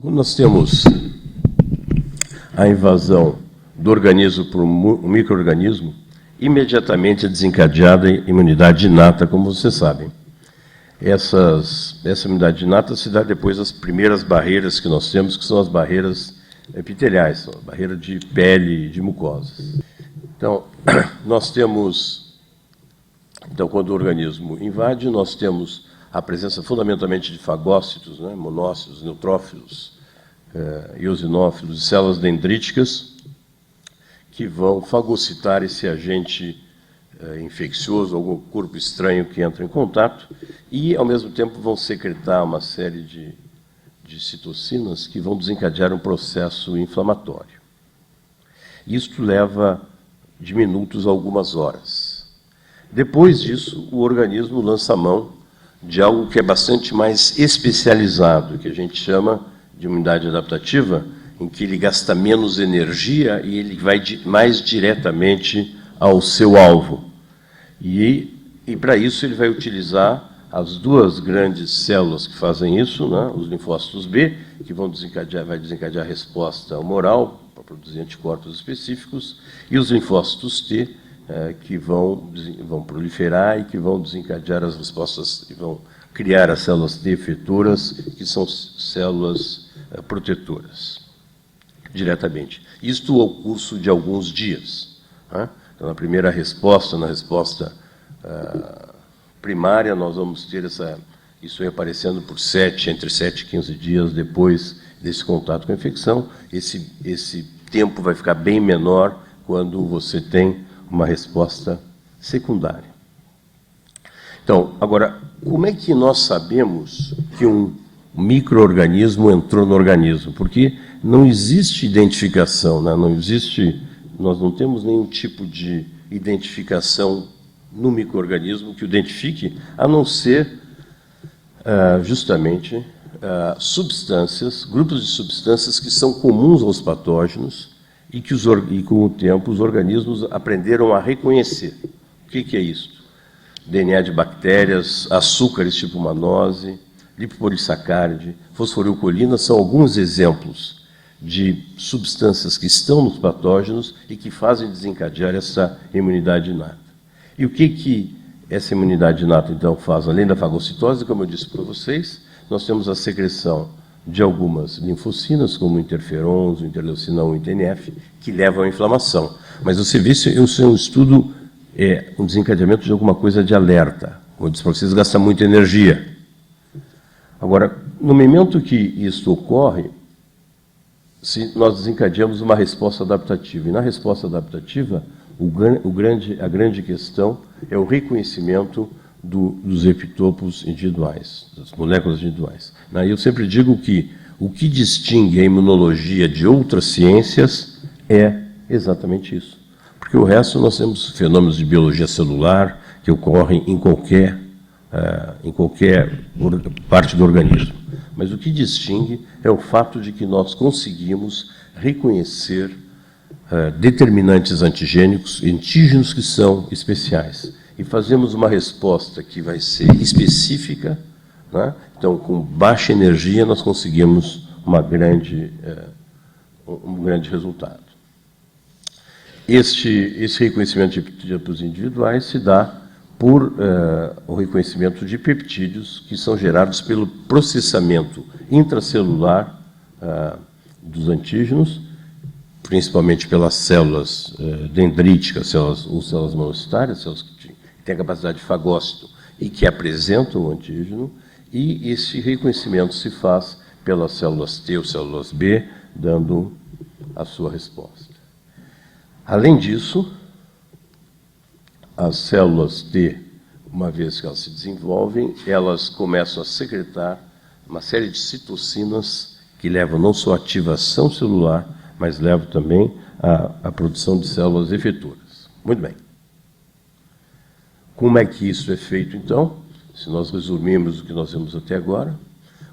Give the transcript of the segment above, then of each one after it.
Quando nós temos a invasão do organismo por um micro-organismo, imediatamente é desencadeada a imunidade inata, como vocês sabem. Essa imunidade inata se dá depois das primeiras barreiras que nós temos, que são as barreiras epiteliais, a barreira de pele e de mucosas. Então, nós temos... Então, quando o organismo invade, nós temos a presença fundamentalmente de fagócitos, né, monócitos, neutrófilos, eosinófilos e células dendríticas, que vão fagocitar esse agente infeccioso, algum corpo estranho que entra em contato, e, ao mesmo tempo, vão secretar uma série de citocinas que vão desencadear um processo inflamatório. Isto leva de minutos a algumas horas. Depois disso, o organismo lança a mão de algo que é bastante mais especializado, que a gente chama de imunidade adaptativa, em que ele gasta menos energia e ele vai mais diretamente ao seu alvo. E para isso ele vai utilizar as duas grandes células que fazem isso, né, os linfócitos B, que vai desencadear a resposta humoral, para produzir anticorpos específicos, e os linfócitos T, que vão proliferar e que vão desencadear as respostas, e vão criar as células T efetoras, que são células protetoras, diretamente. Isto ao curso de alguns dias. Né? Então, na primeira resposta, na resposta primária, nós vamos ter isso aí aparecendo por entre 7 e 15 dias depois desse contato com a infecção. Esse tempo vai ficar bem menor quando você tem uma resposta secundária. Então, agora, como é que nós sabemos que um micro-organismo entrou no organismo? Porque não existe identificação, né? Nós não temos nenhum tipo de identificação no micro-organismo que o identifique, a não ser justamente substâncias, grupos de substâncias que são comuns aos patógenos e que, com o tempo, os organismos aprenderam a reconhecer. O que é isso? DNA de bactérias, açúcares tipo manose, lipopolissaccáride, fosforilcolina são alguns exemplos de substâncias que estão nos patógenos e que fazem desencadear essa imunidade inata. E o que essa imunidade inata, então, faz? Além da fagocitose, como eu disse para vocês, nós temos a secreção de algumas linfocinas, como interferons, interleucina 1 e TNF, que levam à inflamação. Mas você vê se é um estudo, um desencadeamento de alguma coisa de alerta. Como eu disse para vocês, gasta muita energia. Agora, no momento que isso ocorre, nós desencadeamos uma resposta adaptativa. E na resposta adaptativa, a grande questão é o reconhecimento dos epitopos individuais, das moléculas individuais. Eu sempre digo que o que distingue a imunologia de outras ciências é exatamente isso. Porque o resto nós temos fenômenos de biologia celular que ocorrem em qualquer parte do organismo. Mas o que distingue é o fato de que nós conseguimos reconhecer determinantes antígenos que são especiais. E fazemos uma resposta que vai ser específica, né? Então, com baixa energia, nós conseguimos um grande resultado. Esse reconhecimento de epitopos individuais se dá por o reconhecimento de peptídeos que são gerados pelo processamento intracelular dos antígenos, principalmente pelas células dendríticas, ou células monocitárias, células que têm a capacidade de fagócito e que apresentam o antígeno, e esse reconhecimento se faz pelas células T ou células B, dando a sua resposta. Além disso, as células T, uma vez que elas se desenvolvem, elas começam a secretar uma série de citocinas que levam não só à ativação celular, mas levam também à produção de células efetoras. Muito bem. Como é que isso é feito, então? Se nós resumirmos o que nós vimos até agora,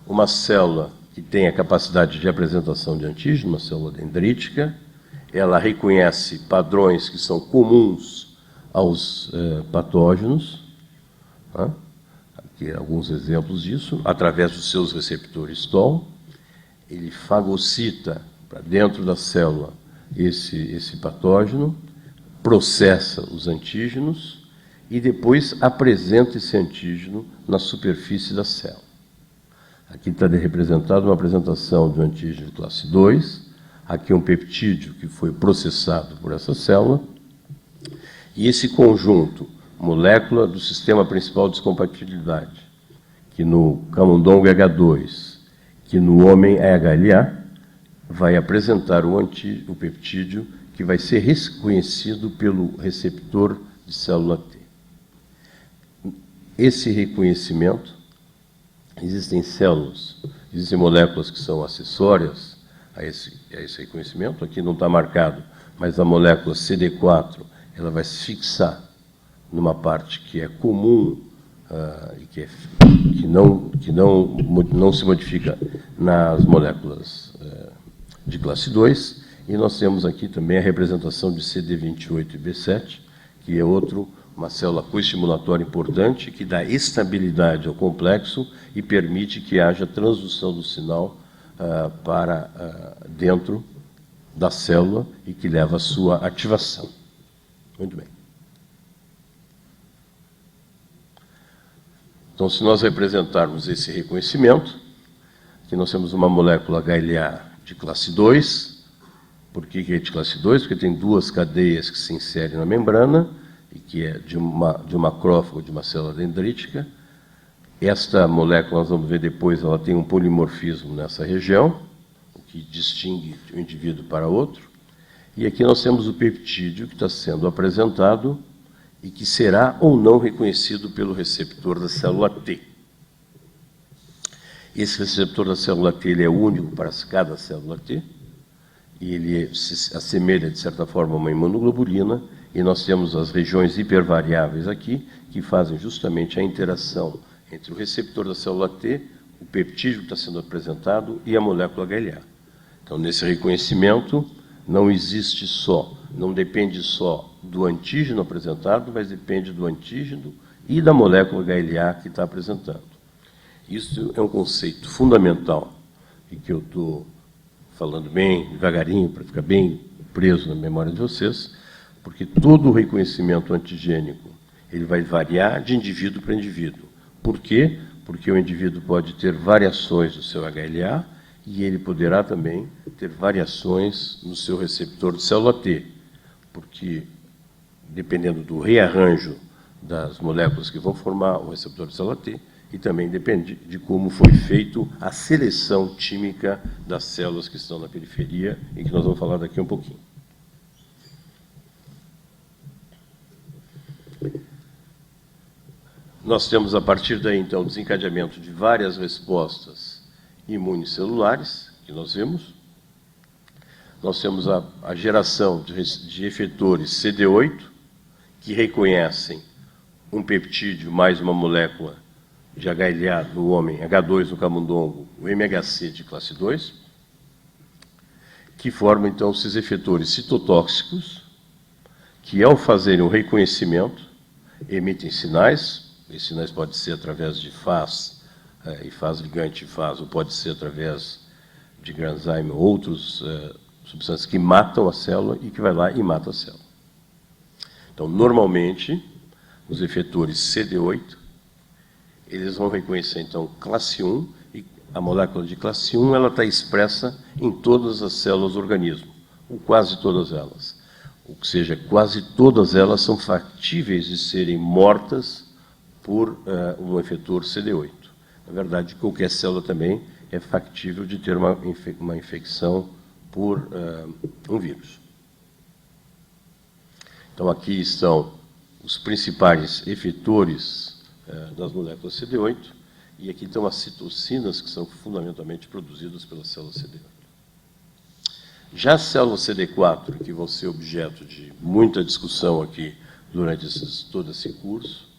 uma célula que tem a capacidade de apresentação de antígeno, uma célula dendrítica, ela reconhece padrões que são comuns aos patógenos, aqui alguns exemplos disso, através dos seus receptores TOL. ele fagocita para dentro da célula esse patógeno, processa os antígenos e depois apresenta esse antígeno na superfície da célula. Aqui está representado uma apresentação do antígeno de classe 2, aqui um peptídeo que foi processado por essa célula, e esse conjunto, molécula do sistema principal de descompatibilidade, que no camundongo é H2, que no homem é HLA, vai apresentar o peptídeo que vai ser reconhecido pelo receptor de célula T. Esse reconhecimento, existem células, existem moléculas que são acessórias a esse reconhecimento, aqui não está marcado, mas a molécula CD4, ela vai se fixar numa parte que é comum e que não se modifica nas moléculas de classe 2, e nós temos aqui também a representação de CD28 e B7, que é uma célula coestimulatória importante, que dá estabilidade ao complexo e permite que haja transdução do sinal para dentro da célula e que leva à sua ativação. Muito bem. Então, se nós representarmos esse reconhecimento, aqui nós temos uma molécula HLA de classe 2. Por que é de classe 2? Porque tem duas cadeias que se inserem na membrana, e que é de um macrófago, de uma célula dendrítica. Esta molécula, nós vamos ver depois, ela tem um polimorfismo nessa região, o que distingue um indivíduo para outro. E aqui nós temos o peptídeo que está sendo apresentado e que será ou não reconhecido pelo receptor da célula T. Esse receptor da célula T ele é único para cada célula T, e ele se assemelha, de certa forma, a uma imunoglobulina, e nós temos as regiões hipervariáveis aqui, que fazem justamente a interação entre o receptor da célula T, o peptídeo que está sendo apresentado e a molécula HLA. Então, nesse reconhecimento, não depende só do antígeno apresentado, mas depende do antígeno e da molécula HLA que está apresentando. Isso é um conceito fundamental e que eu estou falando bem devagarinho para ficar bem preso na memória de vocês, porque todo o reconhecimento antigênico ele vai variar de indivíduo para indivíduo. Por quê? Porque o indivíduo pode ter variações do seu HLA e ele poderá também ter variações no seu receptor de célula T, porque, dependendo do rearranjo das moléculas que vão formar o receptor de célula T, e também depende de como foi feito a seleção química das células que estão na periferia, e que nós vamos falar daqui um pouquinho. Nós temos, a partir daí, então, desencadeamento de várias respostas imunicelulares, que nós vimos. Nós temos a geração de efetores CD8, que reconhecem um peptídeo mais uma molécula de HLA no homem, H2 no camundongo, o MHC de classe 2, que formam, então, esses efetores citotóxicos, que, ao fazerem um reconhecimento, emitem sinais. Esses sinais podem ser através de Fas, e Fas ligante Fas, ou pode ser através de granzyme ou outras substâncias que matam a célula e que vai lá e mata a célula. Então, normalmente, os efetores CD8, eles vão reconhecer, então, classe 1, e a molécula de classe 1 ela está expressa em todas as células do organismo, ou quase todas elas. Ou seja, quase todas elas são factíveis de serem mortas por um efetor CD8. Na verdade, qualquer célula também é factível de ter uma infecção por um vírus. Então, aqui estão os principais efetores das moléculas CD8, e aqui estão as citocinas, que são fundamentalmente produzidas pelas células CD8. Já as células CD4, que vão ser objeto de muita discussão aqui durante todo esse curso,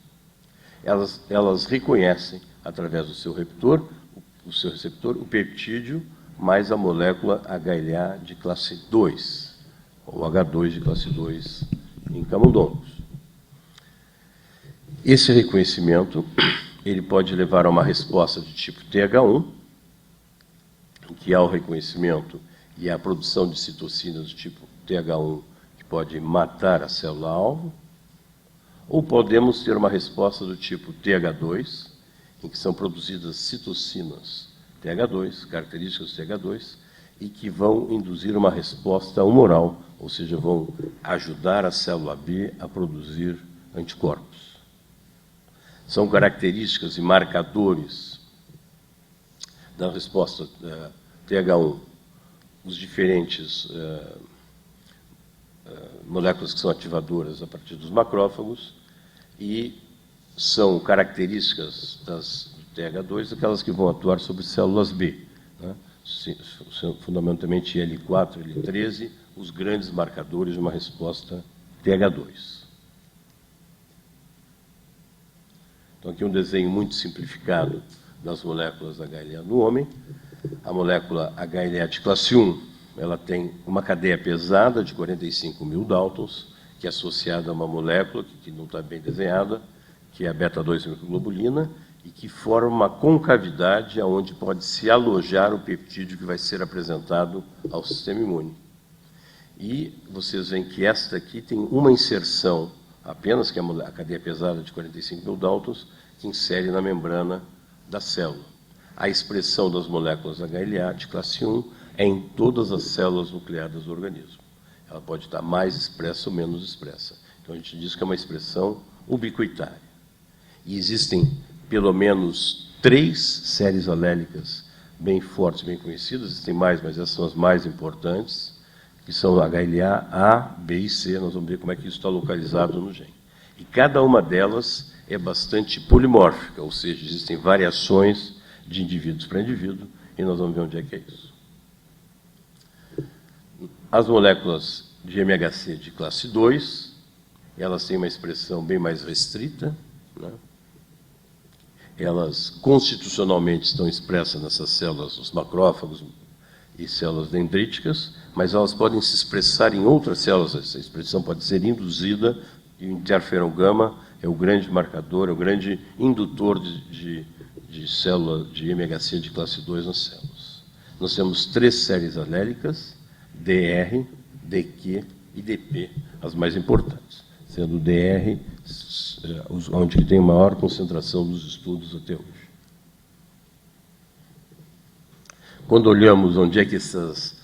elas reconhecem, através do seu receptor, o peptídeo mais a molécula HLA de classe 2, ou H2 de classe 2 em camundongos. Esse reconhecimento ele pode levar a uma resposta de tipo TH1, que há o reconhecimento e a produção de citocinas do tipo TH1, que pode matar a célula-alvo, ou podemos ter uma resposta do tipo TH2, em que são produzidas citocinas TH2, características do TH2, e que vão induzir uma resposta humoral, ou seja, vão ajudar a célula B a produzir anticorpos. São características e marcadores da resposta TH1, os diferentes moléculas que são ativadoras a partir dos macrófagos, e são características do TH2 aquelas que vão atuar sobre células B, né? Fundamentalmente L4, L13, os grandes marcadores de uma resposta TH2. Então, aqui um desenho muito simplificado das moléculas HLA no homem. A molécula HLA de classe 1, ela tem uma cadeia pesada de 45.000 Daltons, que é associada a uma molécula que não está bem desenhada, que é a beta-2-microglobulina, e que forma uma concavidade onde pode se alojar o peptídeo que vai ser apresentado ao sistema imune. E vocês veem que esta aqui tem uma inserção, apenas que é a cadeia pesada de 45.000 Daltons, que insere na membrana da célula. A expressão das moléculas HLA de classe 1 é em todas as células nucleadas do organismo. Ela pode estar mais expressa ou menos expressa. Então, a gente diz que é uma expressão ubiquitária. E existem pelo menos 3 séries alélicas bem fortes, bem conhecidas, existem mais, mas essas são as mais importantes, que são HLA A, B e C. Nós vamos ver como é que isso está localizado no gene. E cada uma delas é bastante polimórfica, ou seja, existem variações de indivíduos para indivíduo, e nós vamos ver onde é que é isso. As moléculas de MHC de classe 2, elas têm uma expressão bem mais restrita, né? Elas constitucionalmente estão expressas nessas células, os macrófagos e células dendríticas, mas elas podem se expressar em outras células. Essa expressão pode ser induzida, e o interferon gama é o grande marcador, é o grande indutor de célula de MHC de classe 2 nas células. Nós temos 3 séries alélicas, DR, DQ e DP, as mais importantes, sendo DR onde tem maior concentração dos estudos até hoje. Quando olhamos onde é que esses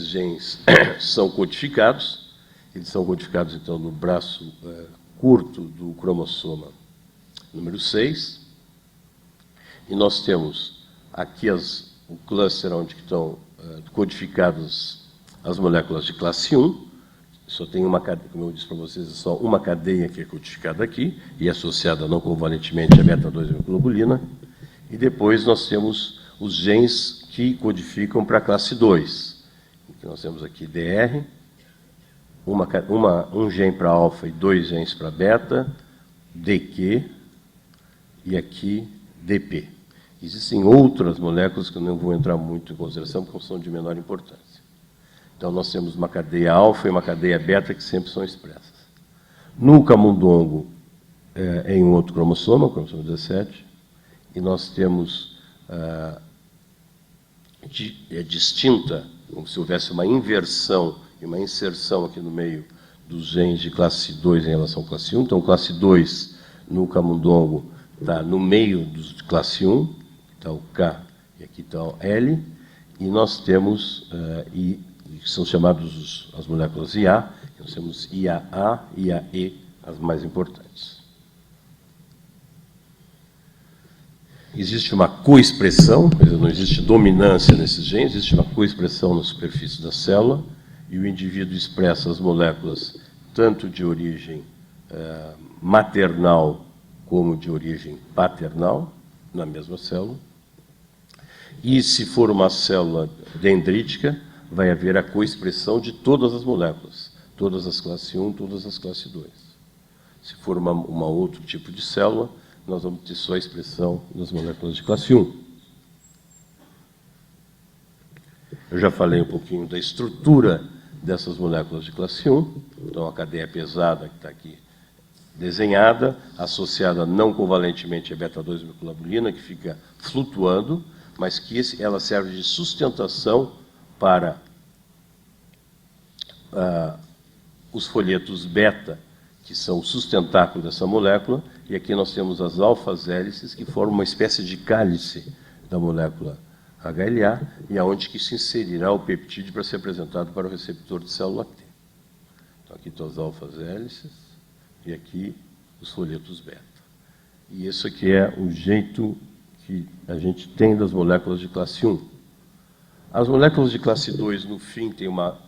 genes são codificados, eles são codificados, então, no braço curto do cromossoma número 6, e nós temos aqui o cluster onde estão codificadas as moléculas de classe 1, só tem uma cadeia, como eu disse para vocês, é só uma cadeia que é codificada aqui, e associada não covalentemente à beta-2-microglobulina, e depois nós temos os genes que codificam para a classe 2. Então, nós temos aqui DR, um gene para alfa e 2 genes para beta, DQ, e aqui DP. Existem outras moléculas que eu não vou entrar muito em consideração, porque são de menor importância. Então, nós temos uma cadeia alfa e uma cadeia beta que sempre são expressas. No camundongo, é em um outro cromossoma, o cromossomo 17, e nós temos distinta, como se houvesse uma inversão e uma inserção aqui no meio dos genes de classe 2 em relação à classe 1. Então, classe 2 no camundongo está no meio dos de classe 1, está o K e aqui está o L, e nós temos, que são chamados as moléculas IA, nós temos IAA e IAE, as mais importantes. Existe uma coexpressão, quer dizer, não existe dominância nesses genes, existe uma coexpressão na superfície da célula, e o indivíduo expressa as moléculas tanto de origem maternal como de origem paternal, na mesma célula. E se for uma célula dendrítica, vai haver a coexpressão de todas as moléculas, todas as classe 1, todas as classe 2. Se for uma outro tipo de célula, nós vamos ter só a expressão das moléculas de classe 1. Eu já falei um pouquinho da estrutura dessas moléculas de classe 1. Então, a cadeia pesada que está aqui desenhada, associada não covalentemente à beta-2-microglobulina, que fica flutuando. mas que ela serve de sustentação para os folhetos beta, que são o sustentáculo dessa molécula, e aqui nós temos as alfas-hélices, que formam uma espécie de cálice da molécula HLA, e aonde que se inserirá o peptídeo para ser apresentado para o receptor de célula T. Então, aqui estão as alfas-hélices, e aqui os folhetos beta. E isso aqui é o jeito que a gente tem das moléculas de classe 1. As moléculas de classe 2, no fim, têm uma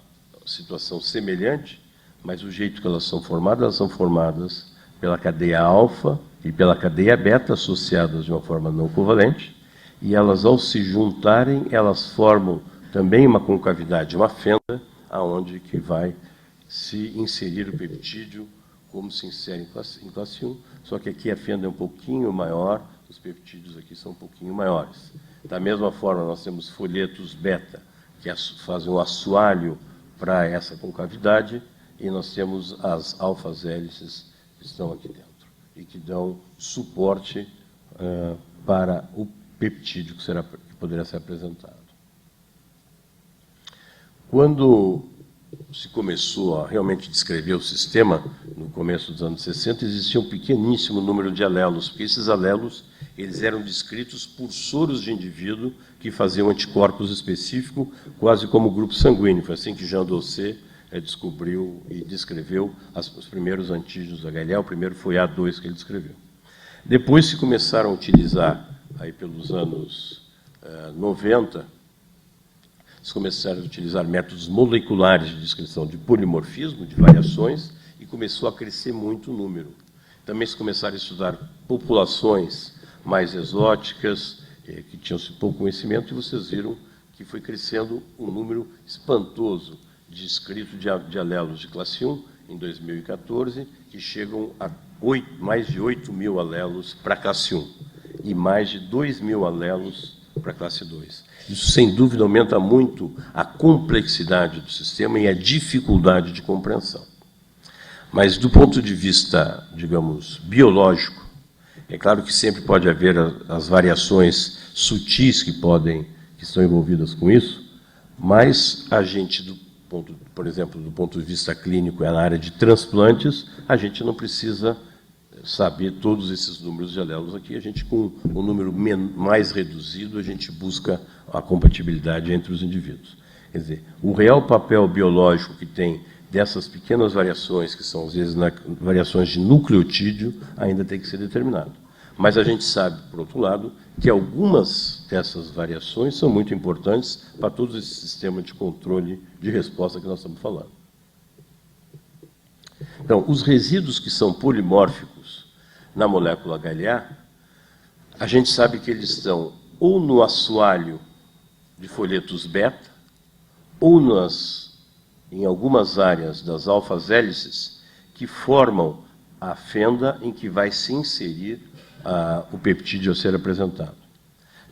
situação semelhante, mas o jeito que elas são formadas pela cadeia alfa e pela cadeia beta associadas de uma forma não covalente, e elas, ao se juntarem, elas formam também uma concavidade, uma fenda, aonde que vai se inserir o peptídeo, como se insere em classe 1, só que aqui a fenda é um pouquinho maior, os peptídeos aqui são um pouquinho maiores. Da mesma forma, nós temos folhetos beta, que fazem um assoalho para essa concavidade, e nós temos as alfas-hélices que estão aqui dentro, e que dão suporte para o peptídeo que poderá ser apresentado. Quando se começou a realmente descrever o sistema, no começo dos anos 60, existia um pequeníssimo número de alelos, porque esses alelos eles eram descritos por soros de indivíduo que faziam anticorpos específicos, quase como grupo sanguíneo. Foi assim que Jean Dosset descobriu e descreveu os primeiros antígenos HLA. O primeiro foi A2 que ele descreveu. Depois se começaram a utilizar, aí pelos anos 90, se começaram a utilizar métodos moleculares de descrição de polimorfismo, de variações, e começou a crescer muito o número. Também se começaram a estudar populações mais exóticas, que tinham pouco conhecimento, e vocês viram que foi crescendo um número espantoso descrito de alelos de classe 1, em 2014, que chegam a mais de 8 mil alelos para classe 1, e mais de 2 mil alelos para classe 2. Isso, sem dúvida, aumenta muito a complexidade do sistema e a dificuldade de compreensão. Mas, do ponto de vista, digamos, biológico, é claro que sempre pode haver as variações sutis que estão envolvidas com isso, mas a gente, por exemplo, do ponto de vista clínico, na área de transplantes, a gente não precisa saber todos esses números de alelos aqui. A gente, com um número mais reduzido, a gente busca a compatibilidade entre os indivíduos. Quer dizer, o real papel biológico que tem dessas pequenas variações, que são, às vezes, variações de nucleotídeo, ainda tem que ser determinado. Mas a gente sabe, por outro lado, que algumas dessas variações são muito importantes para todo esse sistema de controle de resposta que nós estamos falando. Então, os resíduos que são polimórficos na molécula HLA, a gente sabe que eles estão ou no assoalho de folhetos beta, ou em algumas áreas das alfas-hélices, que formam a fenda em que vai se inserir o peptídeo a ser apresentado.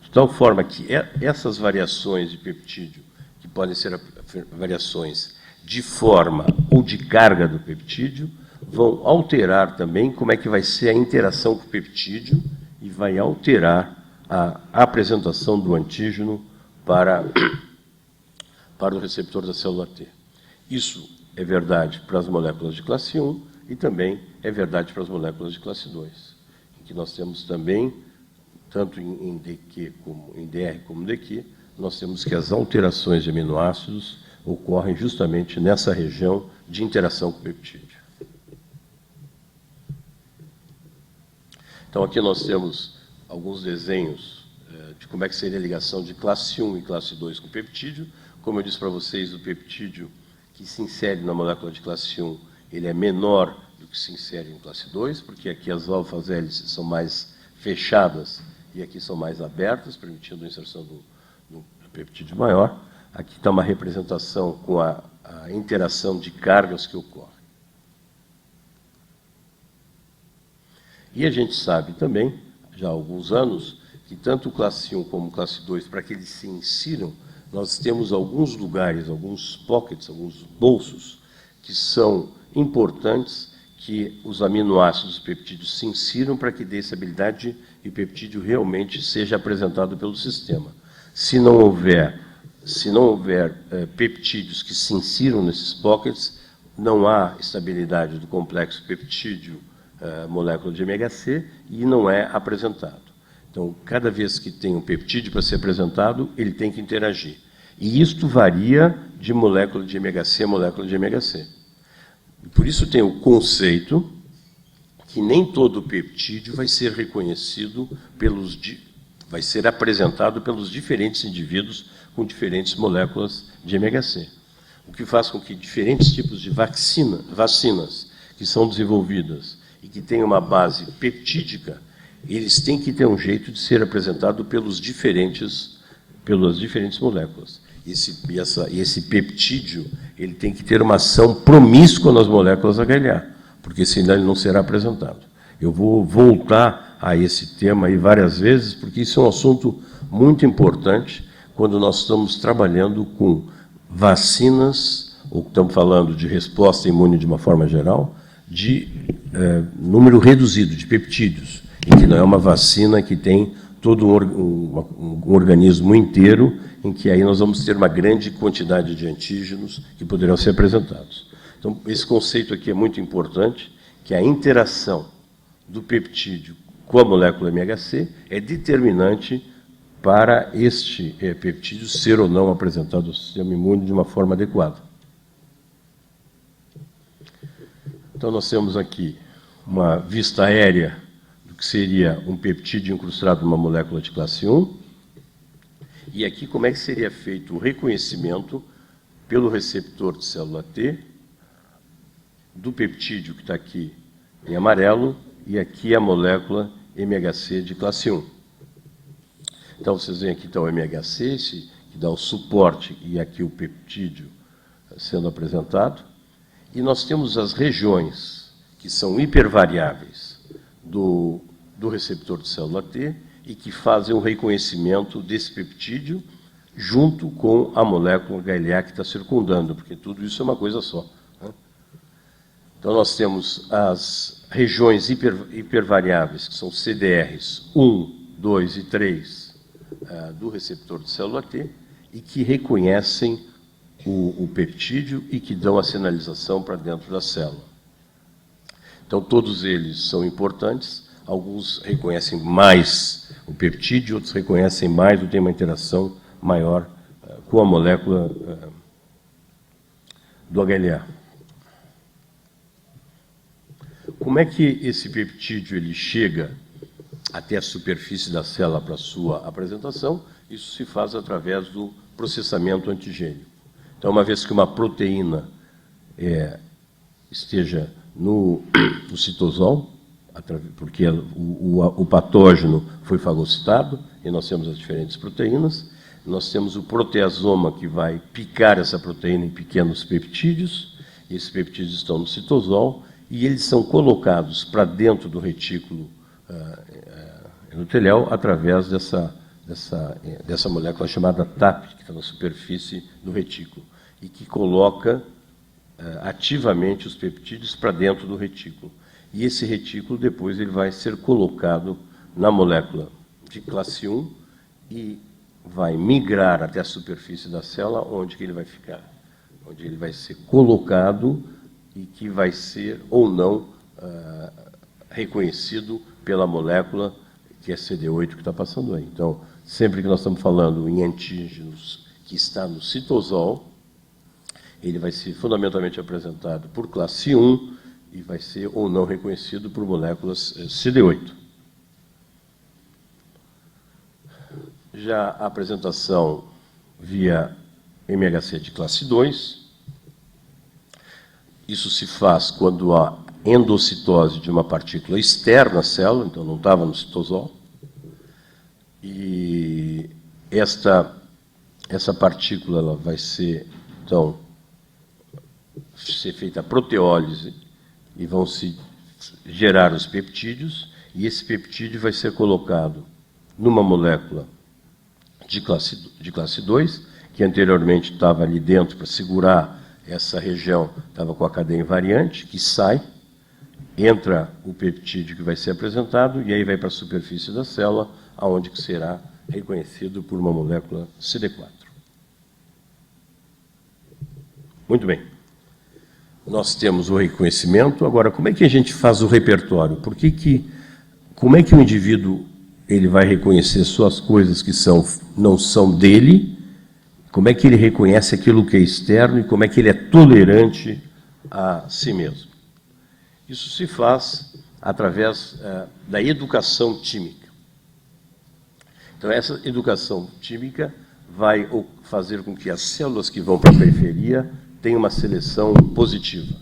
De tal forma que essas variações de peptídeo, que podem ser variações de forma ou de carga do peptídeo, vão alterar também como é que vai ser a interação com o peptídeo e vai alterar a apresentação do antígeno para o receptor da célula T. Isso é verdade para as moléculas de classe 1 e também é verdade para as moléculas de classe 2, em que nós temos também, tanto em DQ como em DR como DQ, nós temos que as alterações de aminoácidos ocorrem justamente nessa região de interação com o peptídeo. Então, aqui nós temos alguns desenhos de como é que seria a ligação de classe 1 e classe 2 com o peptídeo. Como eu disse para vocês, o peptídeo que se insere na molécula de classe 1, ele é menor do que se insere em classe 2, porque aqui as alfas-hélices são mais fechadas e aqui são mais abertas, permitindo a inserção do peptídeo maior. Aqui está uma representação com a interação de cargas que ocorre. E a gente sabe também, já há alguns anos, que tanto classe 1 como classe 2, para que eles se insiram, nós temos alguns lugares, alguns pockets, alguns bolsos, que são importantes que os aminoácidos do peptídeo se insiram para que dê essa habilidade e o peptídeo realmente seja apresentado pelo sistema. Se não houver peptídeos que se insiram nesses pockets, não há estabilidade do complexo peptídeo-molécula de MHC e não é apresentado. Então, cada vez que tem um peptídeo para ser apresentado, ele tem que interagir. E isto varia de molécula de MHC a molécula de MHC. Por isso tem o conceito que nem todo peptídeo vai ser reconhecido vai ser apresentado pelos diferentes indivíduos com diferentes moléculas de MHC. O que faz com que diferentes tipos de vacinas que são desenvolvidas e que têm uma base peptídica, eles têm que ter um jeito de ser apresentado pelas diferentes moléculas. Esse peptídeo ele tem que ter uma ação promíscua nas moléculas HLA, porque senão ele não será apresentado. Eu vou voltar a esse tema aí várias vezes, porque isso é um assunto muito importante quando nós estamos trabalhando com vacinas, ou estamos falando de resposta imune de uma forma geral, de número reduzido de peptídeos, e que não é uma vacina que tem todo um organismo inteiro, em que aí nós vamos ter uma grande quantidade de antígenos que poderão ser apresentados. Então, esse conceito aqui é muito importante, que a interação do peptídeo com a molécula MHC é determinante para este peptídeo ser ou não apresentado ao sistema imune de uma forma adequada. Então, nós temos aqui uma vista aérea do que seria um peptídeo incrustado numa molécula de classe 1, e aqui como é que seria feito o reconhecimento pelo receptor de célula T do peptídeo que está aqui em amarelo, e aqui a molécula MHC de classe 1. Então, vocês veem aqui está o MHC, que dá o suporte, e aqui o peptídeo sendo apresentado. E nós temos as regiões que são hipervariáveis do receptor de célula T e que fazem o reconhecimento desse peptídeo junto com a molécula HLA que está circundando, porque tudo isso é uma coisa só. Então, nós temos as regiões hipervariáveis, que são CDRs 1, 2 e 3 do receptor de célula T, e que reconhecem o peptídeo e que dão a sinalização para dentro da célula. Então, todos eles são importantes, alguns reconhecem mais o peptídeo, outros reconhecem mais ou têm uma interação maior com a molécula do HLA. Como é que esse peptídeo ele chega até a superfície da célula para sua apresentação? Isso se faz através do processamento antigênico. Então, uma vez que uma proteína esteja no citosol, porque o patógeno foi fagocitado, e nós temos as diferentes proteínas, nós temos o proteasoma que vai picar essa proteína em pequenos peptídeos, e esses peptídeos estão no citosol, e eles são colocados para dentro do retículo endotelial através dessa molécula chamada TAP, que está na superfície do retículo, e que coloca ativamente os peptídeos para dentro do retículo. E esse retículo, depois, ele vai ser colocado na molécula de classe 1 e vai migrar até a superfície da célula, onde que ele vai ficar, onde ele vai ser colocado e que vai ser ou não reconhecido pela molécula que é CD8 que está passando aí. Então, sempre que nós estamos falando em antígenos que está no citosol, ele vai ser fundamentalmente apresentado por classe 1 e vai ser ou não reconhecido por moléculas CD8. Já a apresentação via MHC de classe 2, isso se faz quando há endocitose de uma partícula externa à célula, então não estava no citosol, e essa partícula ela vai ser, então, ser feita a proteólise e vão se gerar os peptídeos, e esse peptídeo vai ser colocado numa molécula de classe 2, que anteriormente estava ali dentro para segurar essa região, estava com a cadeia invariante, que sai, entra o peptídeo que vai ser apresentado, e aí vai para a superfície da célula, aonde que será reconhecido por uma molécula CD4. Muito bem. Nós temos o reconhecimento. Agora, como é que a gente faz o repertório? Como é que o indivíduo ele vai reconhecer suas coisas que não são dele? Como é que ele reconhece aquilo que é externo e como é que ele é tolerante a si mesmo? Isso se faz através da educação tímica. Então, essa educação tímica vai fazer com que as células que vão para a periferia tenham uma seleção positiva.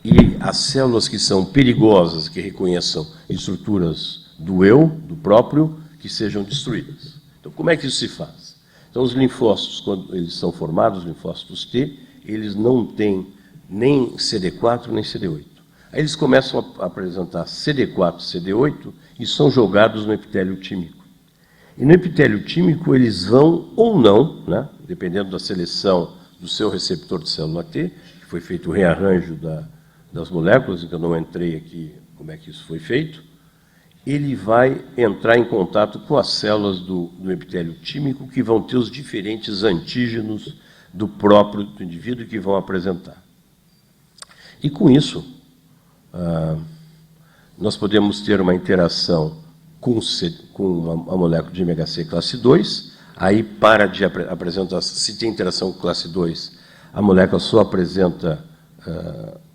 E as células que são perigosas, que reconheçam estruturas do eu, do próprio, que sejam destruídas. Então, como é que isso se faz? Então, os linfócitos, quando eles são formados, os linfócitos T, eles não têm nem CD4 nem CD8. Aí eles começam a apresentar CD4 e CD8 e são jogados no epitélio tímico. E no epitélio tímico eles vão ou não, né, dependendo da seleção do seu receptor de célula T, que foi feito o rearranjo das moléculas, então eu não entrei aqui como é que isso foi feito, ele vai entrar em contato com as células do epitélio tímico que vão ter os diferentes antígenos do próprio indivíduo que vão apresentar. E com isso, nós podemos ter uma interação com a molécula de MHC classe 2, aí para de apresentar, se tem interação com classe 2, a molécula só apresenta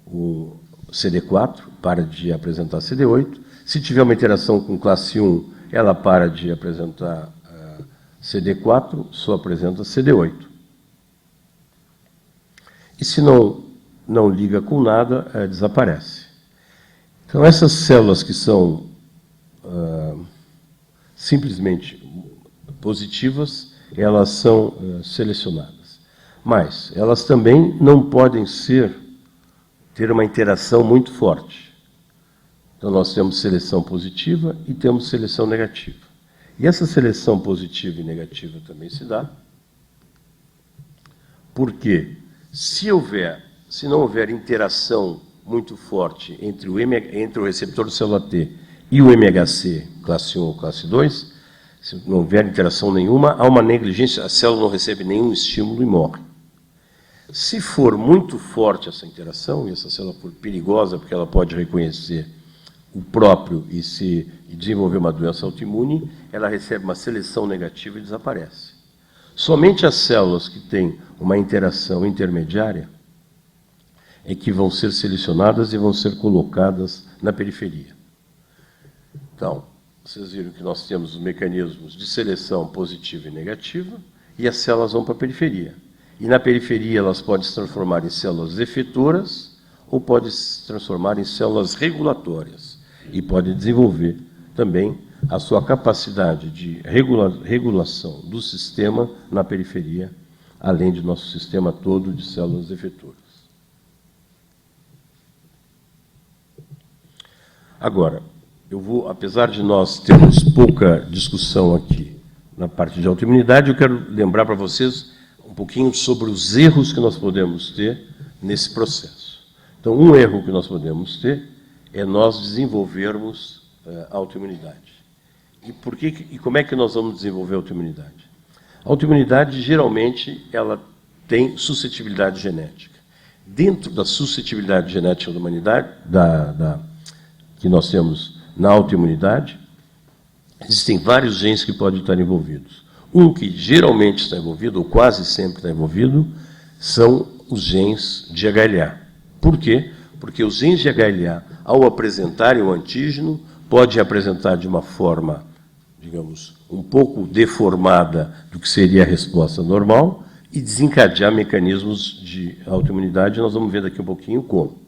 o CD4, para de apresentar CD8. Se tiver uma interação com classe 1, ela para de apresentar CD4, só apresenta CD8. E se não liga com nada, desaparece. Então, essas células que são simplesmente positivas, elas são selecionadas. Mas elas também não podem ter uma interação muito forte. Então, nós temos seleção positiva e temos seleção negativa. E essa seleção positiva e negativa também se dá porque, se não houver interação muito forte entre o receptor de célula T e o MHC classe 1 ou classe 2, se não houver interação nenhuma, há uma negligência, a célula não recebe nenhum estímulo e morre. Se for muito forte essa interação, e essa célula for perigosa, porque ela pode reconhecer o próprio e desenvolver uma doença autoimune, ela recebe uma seleção negativa e desaparece. Somente as células que têm uma interação intermediária é que vão ser selecionadas e vão ser colocadas na periferia. Então, vocês viram que nós temos os mecanismos de seleção positiva e negativa, e as células vão para a periferia. E na periferia elas podem se transformar em células efetoras ou podem se transformar em células regulatórias. E podem desenvolver também a sua capacidade de regulação do sistema na periferia, além de nosso sistema todo de células efetoras. Agora, apesar de nós termos pouca discussão aqui na parte de autoimunidade, eu quero lembrar para vocês um pouquinho sobre os erros que nós podemos ter nesse processo. Então, um erro que nós podemos ter é nós desenvolvermos autoimunidade. E como é que nós vamos desenvolver autoimunidade? A autoimunidade, geralmente, ela tem suscetibilidade genética. Dentro da suscetibilidade genética da humanidade, que nós temos na autoimunidade, existem vários genes que podem estar envolvidos. Um que geralmente está envolvido, ou quase sempre está envolvido, são os genes de HLA. Por quê? Porque os genes de HLA, ao apresentarem o antígeno, podem apresentar de uma forma, digamos, um pouco deformada do que seria a resposta normal e desencadear mecanismos de autoimunidade. Nós vamos ver daqui um pouquinho como.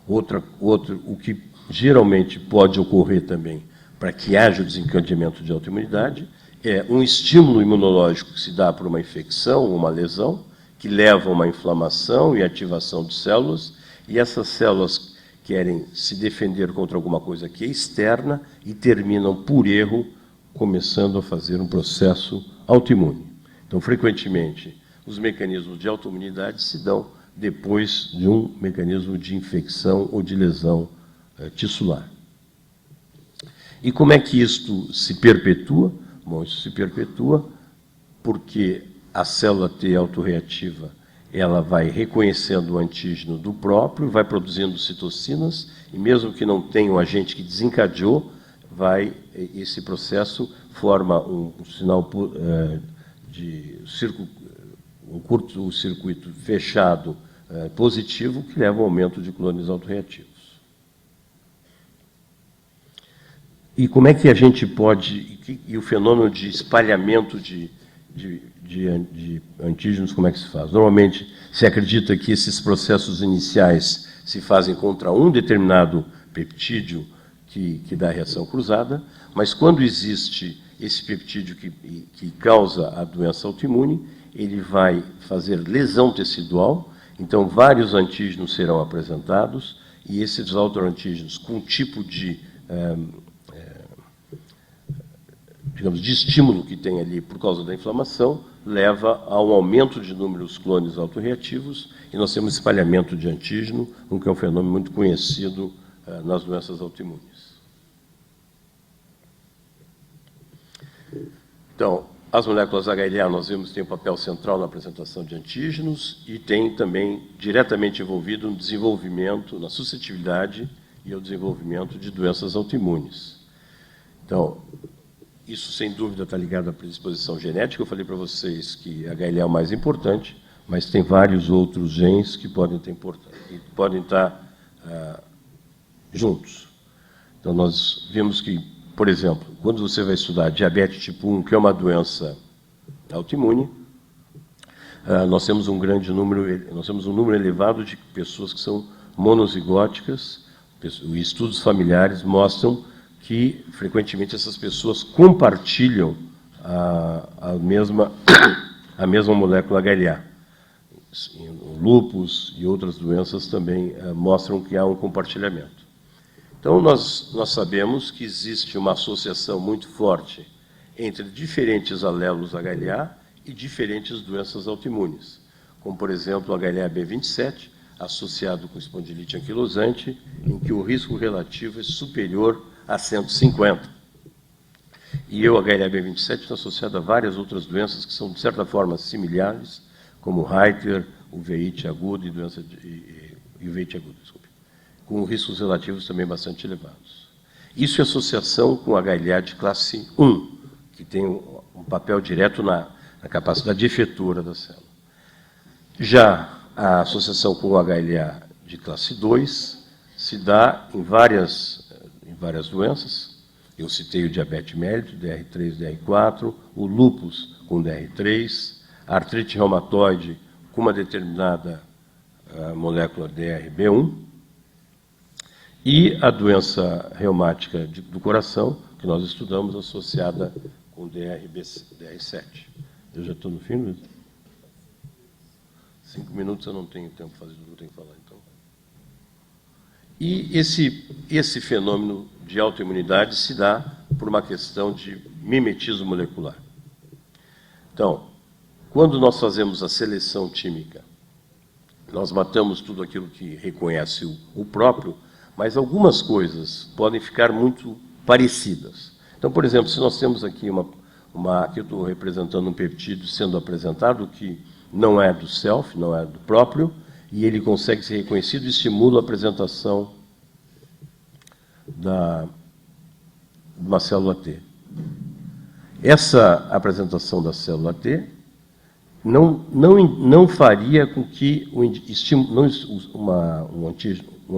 O que geralmente pode ocorrer também para que haja o desencadeamento de autoimunidade é um estímulo imunológico que se dá por uma infecção ou uma lesão, que leva a uma inflamação e ativação de células, e essas células querem se defender contra alguma coisa que é externa e terminam, por erro, começando a fazer um processo autoimune. Então, frequentemente, os mecanismos de autoimunidade se dão depois de um mecanismo de infecção ou de lesão tissular. E como é que isto se perpetua? Bom, isso se perpetua porque a célula T autorreativa ela vai reconhecendo o antígeno do próprio, vai produzindo citocinas, e mesmo que não tenha o agente que desencadeou, esse processo forma um sinal de um curto-circuito fechado positivo que leva ao aumento de clones autorreativos. E como é que a gente pode... E o fenômeno de espalhamento de antígenos, como é que se faz? Normalmente, se acredita que esses processos iniciais se fazem contra um determinado peptídeo que dá a reação cruzada, mas quando existe esse peptídeo que causa a doença autoimune, ele vai fazer lesão tecidual, então vários antígenos serão apresentados, e esses autoantígenos com tipo de digamos, de estímulo que tem ali por causa da inflamação, leva a um aumento de número dos clones autorreativos, e nós temos espalhamento de antígeno, que é um fenômeno muito conhecido nas doenças autoimunes. Então, as moléculas HLA, nós vimos que tem um papel central na apresentação de antígenos e tem também diretamente envolvido no desenvolvimento, na suscetibilidade e o desenvolvimento de doenças autoimunes. Então, isso, sem dúvida, está ligado à predisposição genética. Eu falei para vocês que a HLA é o mais importante, mas tem vários outros genes que podem estar juntos. Então, nós vimos que, por exemplo, quando você vai estudar diabetes tipo 1, que é uma doença autoimune, nós temos um número elevado de pessoas que são monozigóticas, e estudos familiares mostram que, frequentemente, essas pessoas compartilham a mesma molécula HLA. O lúpus e outras doenças também mostram que há um compartilhamento. Então, nós sabemos que existe uma associação muito forte entre diferentes alelos HLA e diferentes doenças autoimunes, como, por exemplo, o HLA-B27, associado com espondilite anquilosante, em que o risco relativo é superior a 150. E o HLA-B27 está associado a várias outras doenças que são, de certa forma, similares, como o Reiter, o VIH agudo e o VIH agudo, desculpe, com riscos relativos também bastante elevados. Isso é associação com o HLA de classe 1, que tem um papel direto na capacidade efetora da célula. Já a associação com o HLA de classe 2 se dá em várias doenças. Eu citei o diabetes mellitus, DR3, DR4, o lúpus com DR3, a artrite reumatoide com uma determinada molécula DRB1, e a doença reumática do coração, que nós estudamos, associada com DR7. Eu já estou no fim, Luiz? 5 minutos eu não tenho tempo para fazer tudo que eu tenho que falar, então. E esse fenômeno de autoimunidade se dá por uma questão de mimetismo molecular. Então, quando nós fazemos a seleção química, nós matamos tudo aquilo que reconhece o próprio, mas algumas coisas podem ficar muito parecidas. Então, por exemplo, se nós temos aqui aqui eu estou representando um peptídeo sendo apresentado que não é do self, não é do próprio, e ele consegue ser reconhecido e estimula a apresentação de uma célula T. Essa apresentação da célula T não faria com que o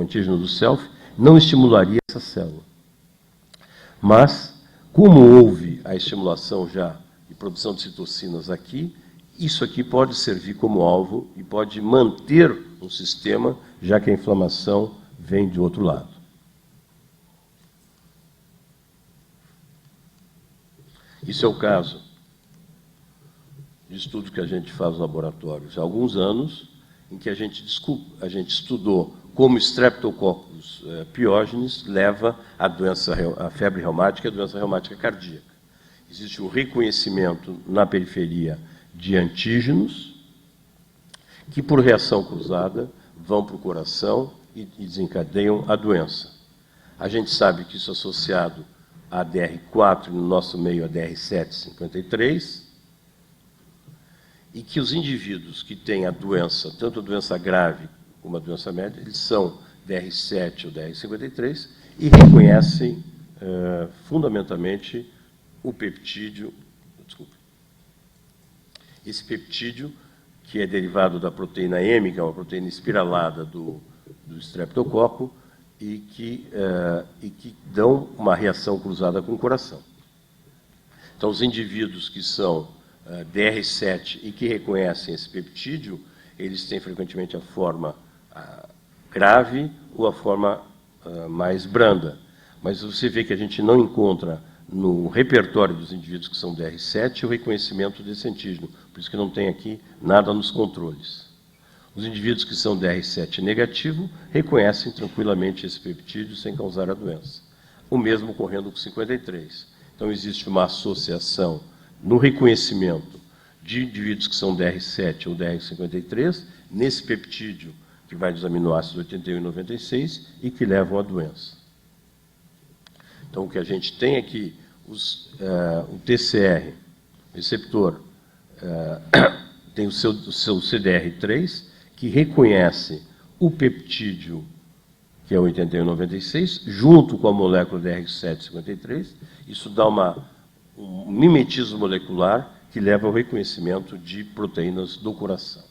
antígeno do self não estimularia essa célula. Mas, como houve a estimulação já de produção de citocinas aqui, isso aqui pode servir como alvo e pode manter um sistema, já que a inflamação vem de outro lado. Isso é o caso de estudo que a gente faz no laboratório há alguns anos, em que a gente estudou como Streptococcus pyogenes leva à febre reumática e à doença reumática cardíaca. Existe um reconhecimento na periferia de antígenos que, por reação cruzada, vão para o coração e desencadeiam a doença. A gente sabe que isso é associado a DR4, no nosso meio a DR753, e que os indivíduos que têm a doença, tanto a doença grave como a doença média, eles são DR7 ou DR53 e reconhecem fundamentalmente o peptídeo, esse peptídeo, que é derivado da proteína M, que é uma proteína espiralada do estreptococo, e que dão uma reação cruzada com o coração. Então, os indivíduos que são DR7 e que reconhecem esse peptídeo, eles têm frequentemente a forma grave ou a forma mais branda. Mas você vê que a gente não encontra no repertório dos indivíduos que são DR7 o reconhecimento desse antígeno, por isso que não tem aqui nada nos controles. Os indivíduos que são DR7 negativo reconhecem tranquilamente esse peptídeo sem causar a doença. O mesmo ocorrendo com 53. Então, existe uma associação no reconhecimento de indivíduos que são DR7 ou DR53, nesse peptídeo que vai dos aminoácidos 81 e 96 e que levam à doença. Então, o que a gente tem é que o TCR, receptor, tem o seu CDR3, que reconhece o peptídeo, que é o 81 e 96, junto com a molécula DR753. Isso dá um mimetismo molecular que leva ao reconhecimento de proteínas do coração.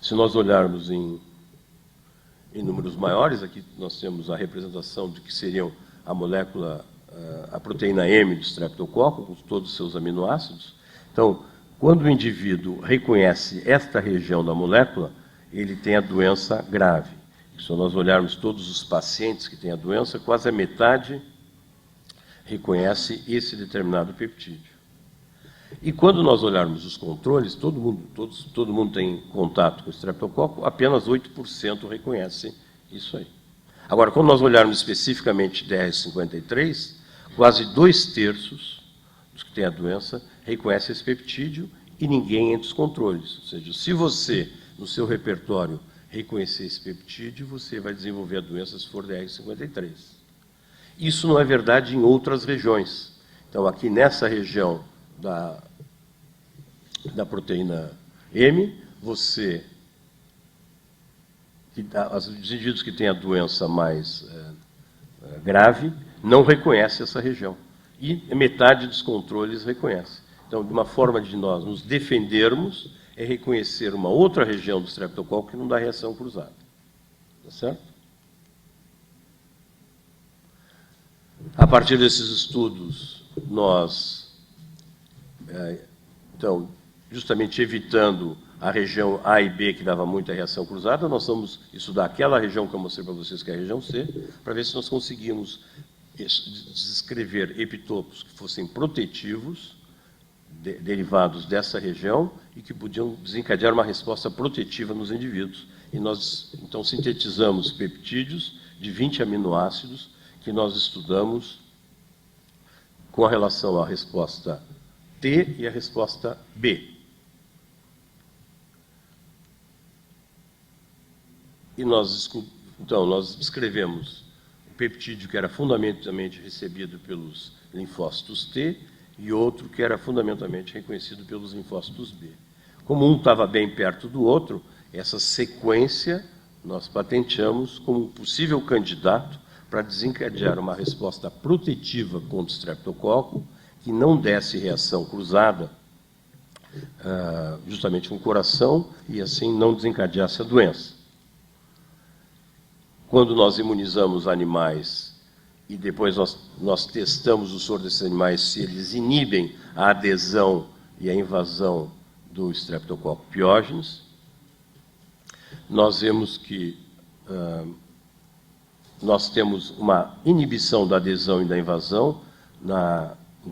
Se nós olharmos em números maiores, aqui nós temos a representação de que seriam a molécula, a proteína M do estreptococo, com todos os seus aminoácidos. Então, quando o indivíduo reconhece esta região da molécula, ele tem a doença grave. Se nós olharmos todos os pacientes que têm a doença, quase a metade reconhece esse determinado peptídeo. E quando nós olharmos os controles, todo mundo tem contato com o estreptococo, apenas 8% reconhecem isso aí. Agora, quando nós olharmos especificamente DR53, quase 2/3 dos que têm a doença reconhecem esse peptídeo e ninguém entre os controles. Ou seja, se você, no seu repertório, reconhecer esse peptídeo, você vai desenvolver a doença se for DR53. Isso não é verdade em outras regiões. Então, aqui nessa região da proteína M, os indivíduos que têm a doença mais grave não reconhecem essa região. E metade dos controles reconhece. Então, de uma forma de nós nos defendermos, é reconhecer uma outra região do estreptococo que não dá reação cruzada. Tá certo? A partir desses estudos, nós, então, justamente evitando a região A e B, que dava muita reação cruzada, nós vamos estudar aquela região que eu mostrei para vocês, que é a região C, para ver se nós conseguimos descrever epitopos que fossem protetivos, derivados dessa região, e que podiam desencadear uma resposta protetiva nos indivíduos. E nós, então, sintetizamos peptídeos de 20 aminoácidos que nós estudamos com a relação à resposta T e à resposta B. E nós descrevemos o peptídeo que era fundamentalmente recebido pelos linfócitos T e outro que era fundamentalmente reconhecido pelos linfócitos B. Como um estava bem perto do outro, essa sequência nós patenteamos como possível candidato para desencadear uma resposta protetiva contra o estreptococo que não desse reação cruzada justamente com o coração e assim não desencadeasse a doença. Quando nós imunizamos animais e depois nós testamos o soro desses animais se eles inibem a adesão e a invasão do Streptococcus pyogenes, nós vemos que nós temos uma inibição da adesão e da invasão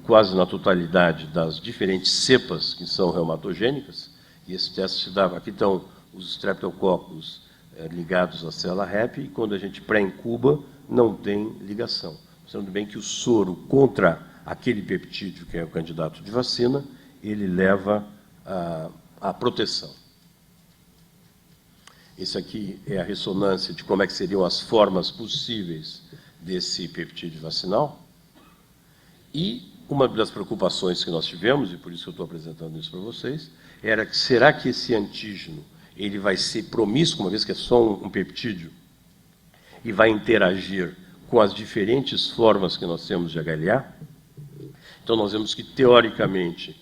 quase na totalidade das diferentes cepas que são reumatogênicas, e esse teste se dava. Aqui estão os Streptococcus ligados à célula REP, e quando a gente pré-incuba, não tem ligação. Mostrando bem que o soro contra aquele peptídeo, que é o candidato de vacina, ele leva à proteção. Esse aqui é a ressonância de como é que seriam as formas possíveis desse peptídeo vacinal. E uma das preocupações que nós tivemos, e por isso eu estou apresentando isso para vocês, era que será que esse antígeno ele vai ser promíscuo, uma vez que é só um peptídeo, e vai interagir com as diferentes formas que nós temos de HLA? Então, nós vemos que, teoricamente,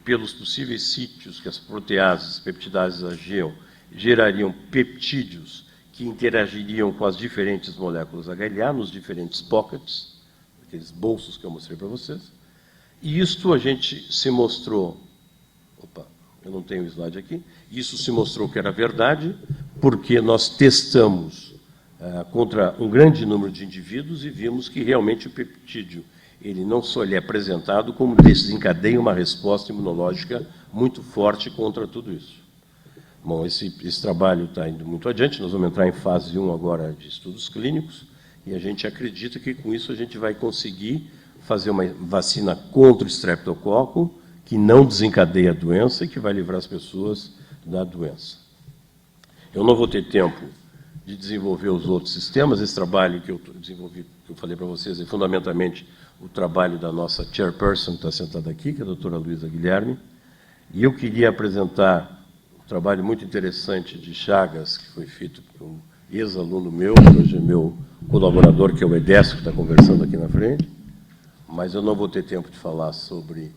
pelos possíveis sítios que as proteases, peptidases agiam, gerariam peptídeos que interagiriam com as diferentes moléculas HLA nos diferentes pockets, aqueles bolsos que eu mostrei para vocês. E isto a gente se mostrou... Opa, eu não tenho o slide aqui. Isso se mostrou que era verdade, porque nós testamos contra um grande número de indivíduos e vimos que realmente o peptídeo, ele não só ele é apresentado, como desencadeia uma resposta imunológica muito forte contra tudo isso. Bom, esse trabalho está indo muito adiante, nós vamos entrar em fase 1 agora de estudos clínicos, e a gente acredita que com isso a gente vai conseguir fazer uma vacina contra o streptococo, que não desencadeia a doença e que vai livrar as pessoas da doença. Eu não vou ter tempo de desenvolver os outros sistemas. Esse trabalho que eu desenvolvi, que eu falei para vocês, é fundamentalmente o trabalho da nossa chairperson, que está sentada aqui, que é a doutora Luísa Guilherme. E eu queria apresentar um trabalho muito interessante de Chagas, que foi feito por um ex-aluno meu, que hoje é meu colaborador, que é o Edécio, que está conversando aqui na frente. Mas eu não vou ter tempo de falar sobre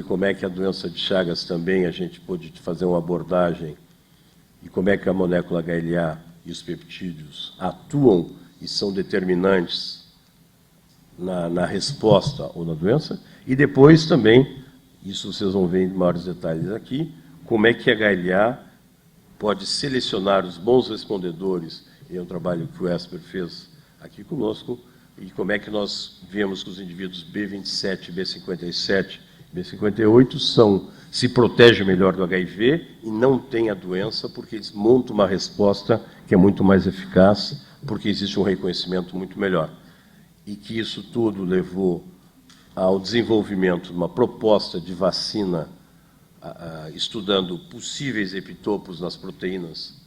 como é que a doença de Chagas também a gente pôde fazer uma abordagem e como é que a molécula HLA e os peptídeos atuam e são determinantes na resposta ou na doença. E depois também, isso vocês vão ver em maiores detalhes aqui, como é que a HLA pode selecionar os bons respondedores, e é um trabalho que o Esper fez aqui conosco, e como é que nós vemos que os indivíduos B27, B57, B58 se protegem melhor do HIV e não têm a doença, porque eles montam uma resposta que é muito mais eficaz, porque existe um reconhecimento muito melhor. E que isso tudo levou ao desenvolvimento de uma proposta de vacina, estudando possíveis epitopos nas proteínas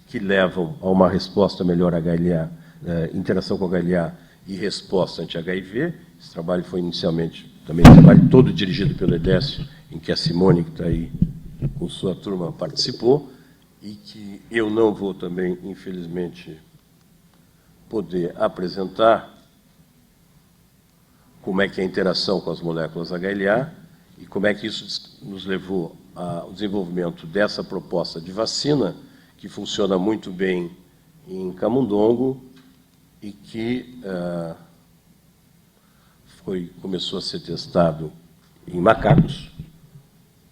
que levam a uma resposta melhor a HLA, interação com HLA e resposta anti-HIV. Esse trabalho foi inicialmente também um trabalho todo dirigido pelo Edécio, em que a Simone, que está aí com sua turma, participou, e que eu não vou também, infelizmente, poder apresentar como é que é a interação com as moléculas HLA e como é que isso nos levou ao desenvolvimento dessa proposta de vacina, que funciona muito bem em camundongo e que começou a ser testado em macacos,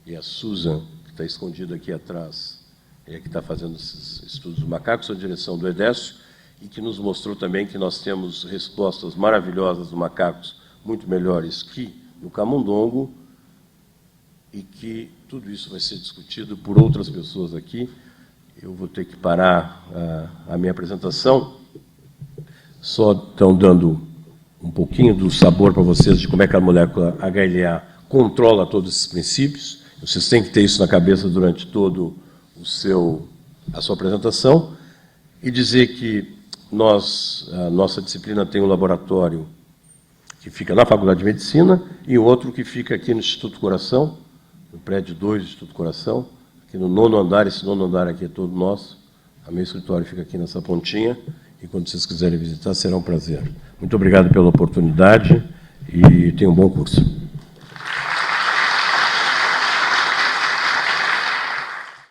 e a Susan, que está escondida aqui atrás, é que está fazendo esses estudos dos macacos, sob a direção do Edécio, e que nos mostrou também que nós temos respostas maravilhosas dos macacos, muito melhores que no camundongo, e que tudo isso vai ser discutido por outras pessoas aqui. Eu vou ter que parar a minha apresentação, só estão dando um pouquinho do sabor para vocês de como é que a molécula HLA controla todos esses princípios. Vocês têm que ter isso na cabeça durante todo a sua apresentação, e dizer que a nossa disciplina tem um laboratório que fica na Faculdade de Medicina e outro que fica aqui no Instituto Coração, no prédio 2 do Instituto Coração, aqui no 9º andar. Esse 9º andar aqui é todo nosso. O meu escritório fica aqui nessa pontinha, e quando vocês quiserem visitar, será um prazer. Muito obrigado pela oportunidade e tenham um bom curso.